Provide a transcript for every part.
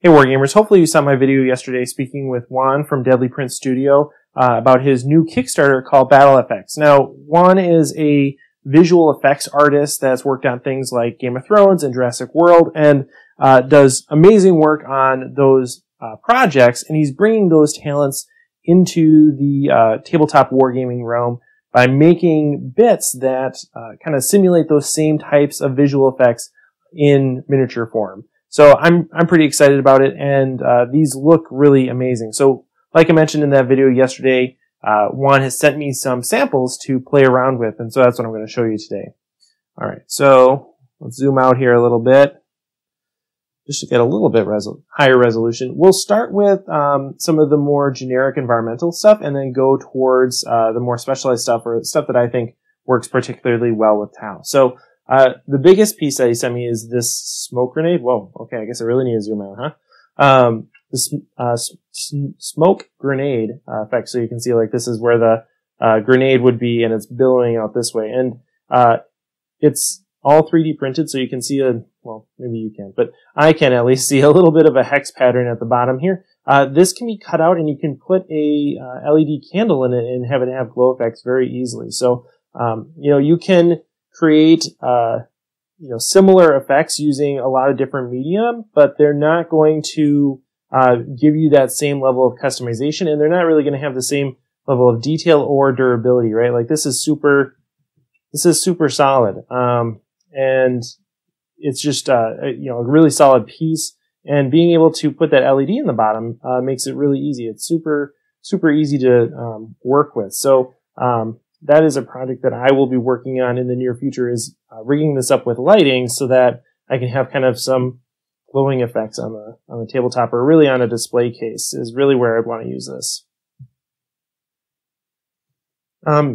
Hey Wargamers, hopefully you saw my video yesterday speaking with Juan from Deadly Print Studio about his new Kickstarter called BattleFX. Now, Juan is a visual effects artist that's worked on things like Game of Thrones and Jurassic World and does amazing work on those projects, and he's bringing those talents into the tabletop wargaming realm by making bits that kind of simulate those same types of visual effects in miniature form. So I'm pretty excited about it, and these look really amazing. So like I mentioned in that video yesterday, Juan has sent me some samples to play around with, and so that's what I'm going to show you today. All right, so let's zoom out here a little bit just to get a little bit higher resolution. We'll start with some of the more generic environmental stuff and then go towards the more specialized stuff, or stuff that I think works particularly well with Tau. So the biggest piece that he sent me is this smoke grenade. Whoa, okay, I guess I really need to zoom out, huh? This smoke grenade effect, so you can see like this is where the grenade would be, and it's billowing out this way. And it's all 3D printed, so you can see well, maybe you can't, but I can at least see a little bit of a hex pattern at the bottom here. This can be cut out, and you can put a LED candle in it and have it have glow effects very easily. So, you can create, similar effects using a lot of different medium, but they're not going to give you that same level of customization, and they're not really going to have the same level of detail or durability, right? Like this is super solid, and it's just a really solid piece. And being able to put that LED in the bottom makes it really easy. It's super easy to work with. So that is a project that I will be working on in the near future, is rigging this up with lighting so that I can have kind of some glowing effects on the tabletop, or really on a display case is really where I'd want to use this.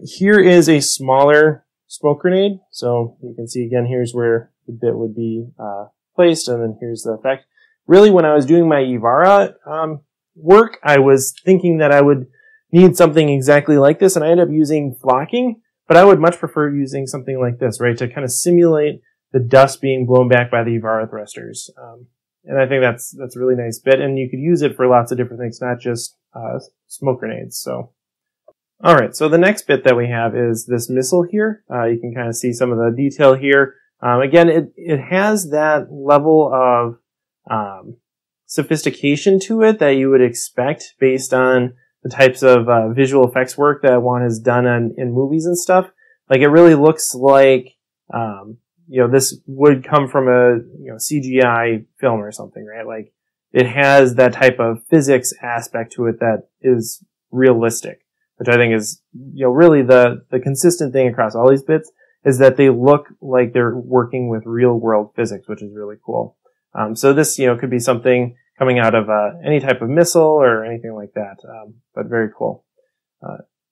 Here is a smaller smoke grenade. So you can see again, here's where the bit would be placed, and then here's the effect. Really, when I was doing my Ivara work, I was thinking that I would need something exactly like this, and I ended up using flocking, but I would much prefer using something like this, right, to kind of simulate the dust being blown back by the Ivara thrusters. And I think that's a really nice bit, and you could use it for lots of different things, not just smoke grenades. So, all right, so the next bit that we have is this missile here. You can kind of see some of the detail here. Again, it has that level of sophistication to it that you would expect based on the types of visual effects work that Juan has done in movies and stuff. Like, it really looks like this would come from a CGI film or something, right? Like, it has that type of physics aspect to it that is realistic, which I think is really the consistent thing across all these bits, is that they look like they're working with real world physics, which is really cool. So this could be something coming out of any type of missile or anything like that, but very cool.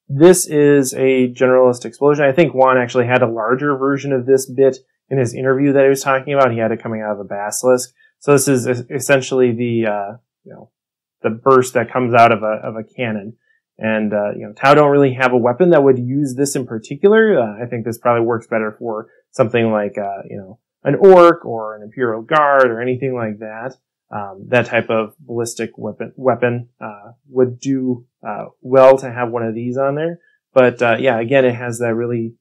This is a generalist explosion. I think Juan actually had a larger version of this bit in his interview that he was talking about. He had it coming out of a basilisk. So this is essentially the burst that comes out of a cannon. And Tau don't really have a weapon that would use this in particular. I think this probably works better for something like an orc or an Imperial Guard or anything like that. That type of ballistic weapon would do well to have one of these on there. But again, it has that really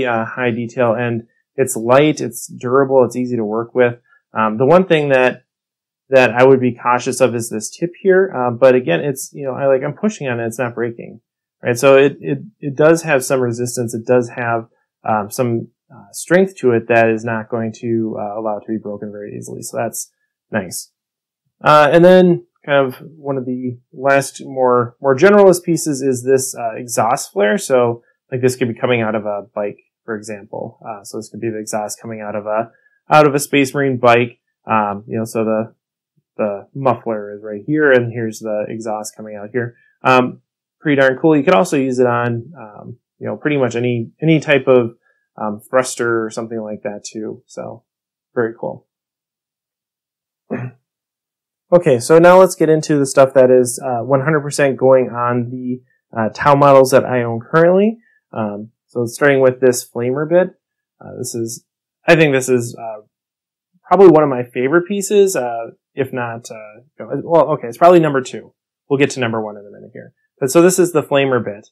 high detail, and it's light, it's durable, it's easy to work with. The one thing that I would be cautious of is this tip here. But again, it's I'm pushing on it, it's not breaking, right? So it does have some resistance. It does have some strength to it that is not going to allow it to be broken very easily. So that's nice. And then kind of one of the last more generalist pieces is this exhaust flare. So like this could be coming out of a bike, for example. So this could be the exhaust coming out of a Space Marine bike. So the muffler is right here, and here's the exhaust coming out here. Pretty darn cool. You could also use it on pretty much any type of thruster or something like that too. So very cool. Okay, so now let's get into the stuff that is 100% going on the Tau models that I own currently. So starting with this flamer bit, I think this is probably one of my favorite pieces. if not, well, okay, it's probably number 2. We'll get to number 1 in a minute here. But so this is the flamer bit.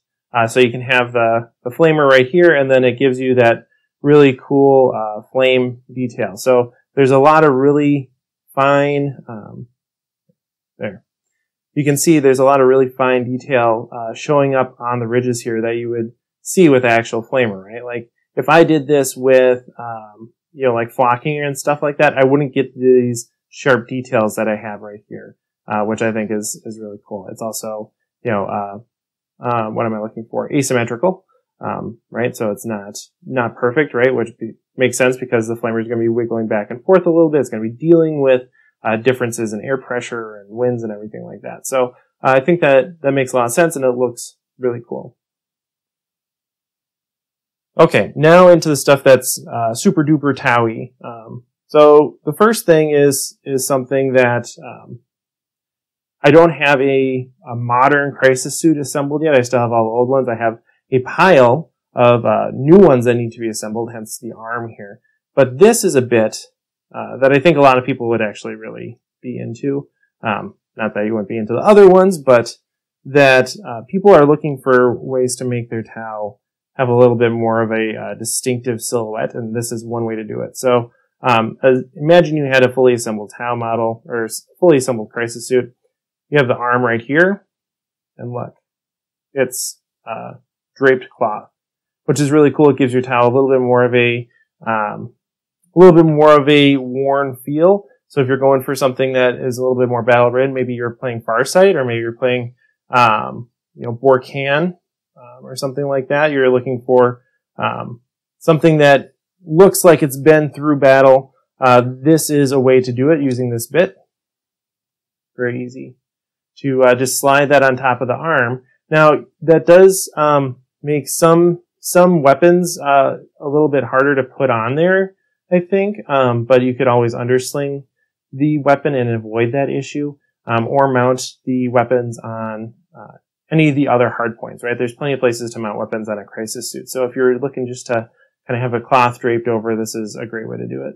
So you can have the flamer right here, and then it gives you that really cool flame detail. So there's a lot of really fine, there. You can see there's a lot of really fine detail showing up on the ridges here that you would see with the actual flamer, right? Like if I did this with, like flocking and stuff like that, I wouldn't get these sharp details that I have right here, which I think is really cool. It's also, what am I looking for? Asymmetrical, right? So it's not perfect, right? Which makes sense because the flamer is going to be wiggling back and forth a little bit. It's going to be dealing with differences in air pressure and winds and everything like that. So I think that makes a lot of sense, and it looks really cool. Okay, now into the stuff that's super duper TOW-y. So the first thing is something that I don't have a modern crisis suit assembled yet. I still have all the old ones. I have a pile of new ones that need to be assembled, hence the arm here. But this is a bit that I think a lot of people would actually really be into. Not that you wouldn't be into the other ones, but that people are looking for ways to make their TOW have a little bit more of a distinctive silhouette, and this is one way to do it. So imagine you had a fully assembled TOW model, or fully assembled crisis suit. You have the arm right here, and look, it's draped cloth, which is really cool. It gives your TOW a little bit more of a worn feel. So if you're going for something that is a little bit more battle ridden, maybe you're playing Farsight, or maybe you're playing Borkan, or something like that. You're looking for something that looks like it's been through battle. This is a way to do it using this bit. Very easy to just slide that on top of the arm. Now that does make some weapons a little bit harder to put on there, I think, but you could always undersling the weapon and avoid that issue, or mount the weapons on any of the other hard points, right? There's plenty of places to mount weapons on a crisis suit. So if you're looking just to kind of have a cloth draped over, this is a great way to do it.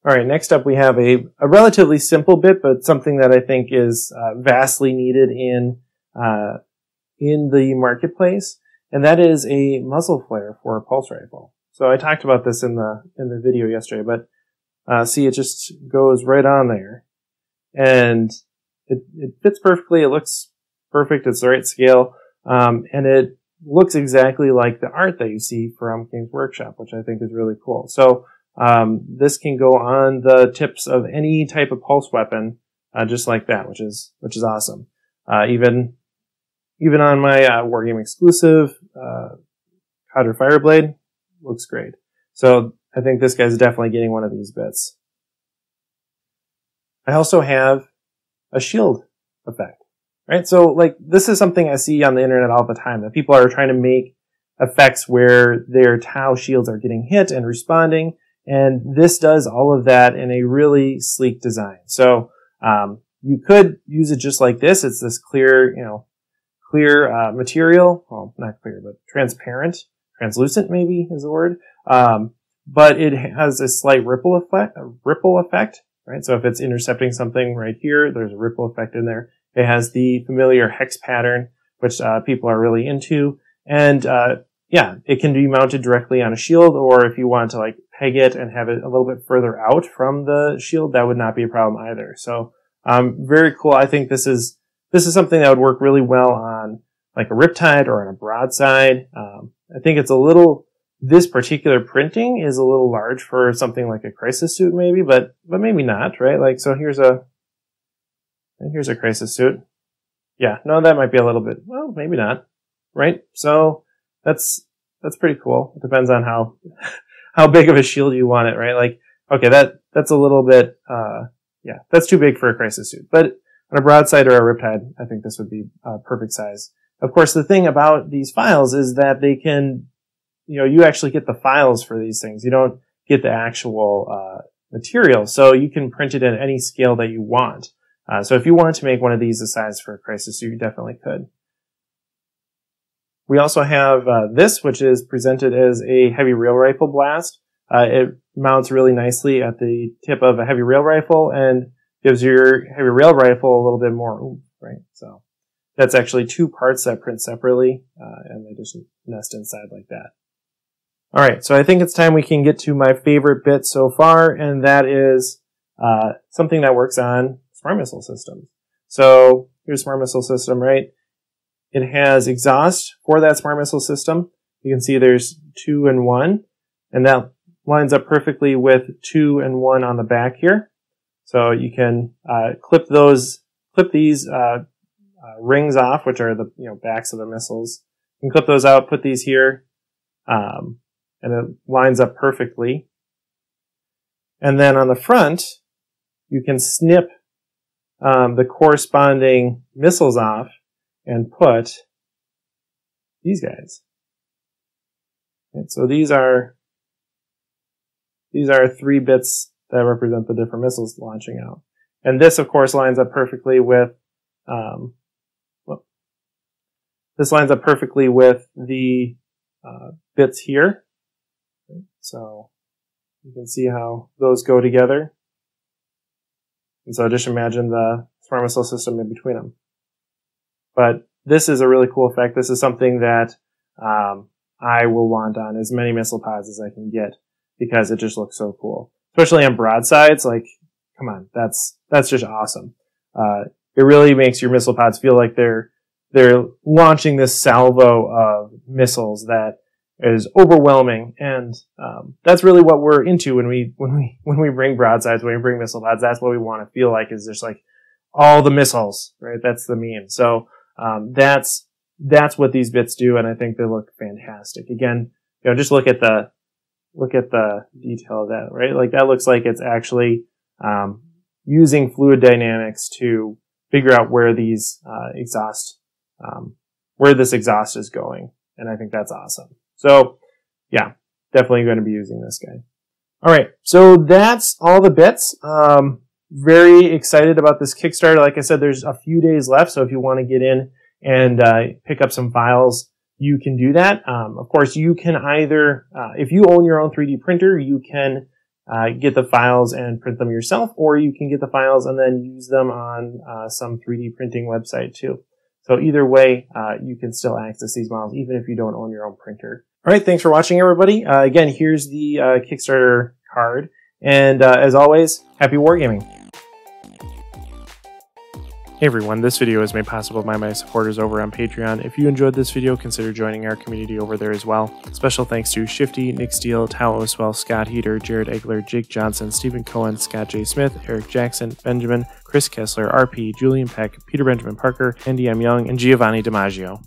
All right, next up we have a relatively simple bit, but something that I think is vastly needed in the marketplace, and that is a muzzle flare for a pulse rifle. So I talked about this in the video yesterday, but see, it just goes right on there, and it fits perfectly. It looks perfect. It's the right scale, and it looks exactly like the art that you see from Games Workshop, which I think is really cool. So this can go on the tips of any type of pulse weapon, just like that, which is awesome. Even on my Wargaming exclusive Cotter Fireblade, looks great. So I think this guy's definitely getting one of these bits. I also have a shield effect, right? So like this is something I see on the internet all the time, that people are trying to make effects where their TOW shields are getting hit and responding, and this does all of that in a really sleek design. So you could use it just like this. It's this clear material. Well, not clear, but translucent maybe is the word. But it has a slight ripple effect, right? So if it's intercepting something right here, there's a ripple effect in there. It has the familiar hex pattern, which people are really into. And yeah, it can be mounted directly on a shield, or if you want to like peg it and have it a little bit further out from the shield, that would not be a problem either. So very cool. I think this is something that would work really well on like a Riptide or on a broadside. I think it's this particular printing is a little large for something like a crisis suit maybe, but maybe not, right? Like, so here's a crisis suit. Yeah, no, that might be a little bit, well, maybe not, right? So that's pretty cool. It depends on how big of a shield you want it, right? Like, okay, that's a little bit, yeah, that's too big for a crisis suit. But on a broadside or a Riptide, I think this would be perfect size. Of course, the thing about these files is that they can, you actually get the files for these things. You don't get the actual material. So you can print it at any scale that you want. So if you wanted to make one of these a size for a crisis suit, you definitely could. We also have this, which is presented as a heavy rail rifle blast. It mounts really nicely at the tip of a heavy rail rifle and gives your heavy rail rifle a little bit more oomph, right? So that's actually 2 parts that print separately, and they just nest inside like that. All right, so I think it's time we can get to my favorite bit so far, and that is something that works on smart missile systems. So here's smart missile system, right? It has exhaust for that smart missile system. You can see there's 2 and 1, and that lines up perfectly with 2 and 1 on the back here. So you can clip these rings off, which are the backs of the missiles. You can clip those out, put these here, and it lines up perfectly. And then on the front, you can snip the corresponding missiles off and put these guys. And so these are 3 bits that represent the different missiles launching out. And this, of course, lines up perfectly with the bits here. So you can see how those go together. And so just imagine the smart missile system in between them. But this is a really cool effect. This is something that I will want on as many missile pods as I can get because it just looks so cool. Especially on broadsides, like, come on, that's just awesome. It really makes your missile pods feel like they're launching this salvo of missiles that is overwhelming, and that's really what we're into when we bring broadsides, when we bring missile pods. That's what we want to feel like, is just like all the missiles, right? That's the meme. So that's what these bits do, and I think they look fantastic. Again, just look at the detail of that, right? Like that looks like it's actually using fluid dynamics to figure out where these where this exhaust is going, and I think that's awesome. So, yeah, definitely going to be using this guy. All right, so that's all the bits. Very excited about this Kickstarter. Like I said, there's a few days left, so if you want to get in and pick up some files, you can do that. Of course, you can either, if you own your own 3D printer, you can get the files and print them yourself, or you can get the files and then use them on some 3D printing website too. So either way, you can still access these models even if you don't own your own printer. All right, thanks for watching, everybody. Again, here's the Kickstarter card. And as always, happy wargaming. Hey everyone, this video is made possible by my supporters over on Patreon. If you enjoyed this video, consider joining our community over there as well. Special thanks to Shifty, Nick Steele, Tao Oswell, Scott Heater, Jared Egler, Jake Johnson, Stephen Cohen, Scott J. Smith, Eric Jackson, Benjamin, Chris Kessler, RP, Julian Peck, Peter Benjamin Parker, Andy M. Young, and Giovanni DiMaggio.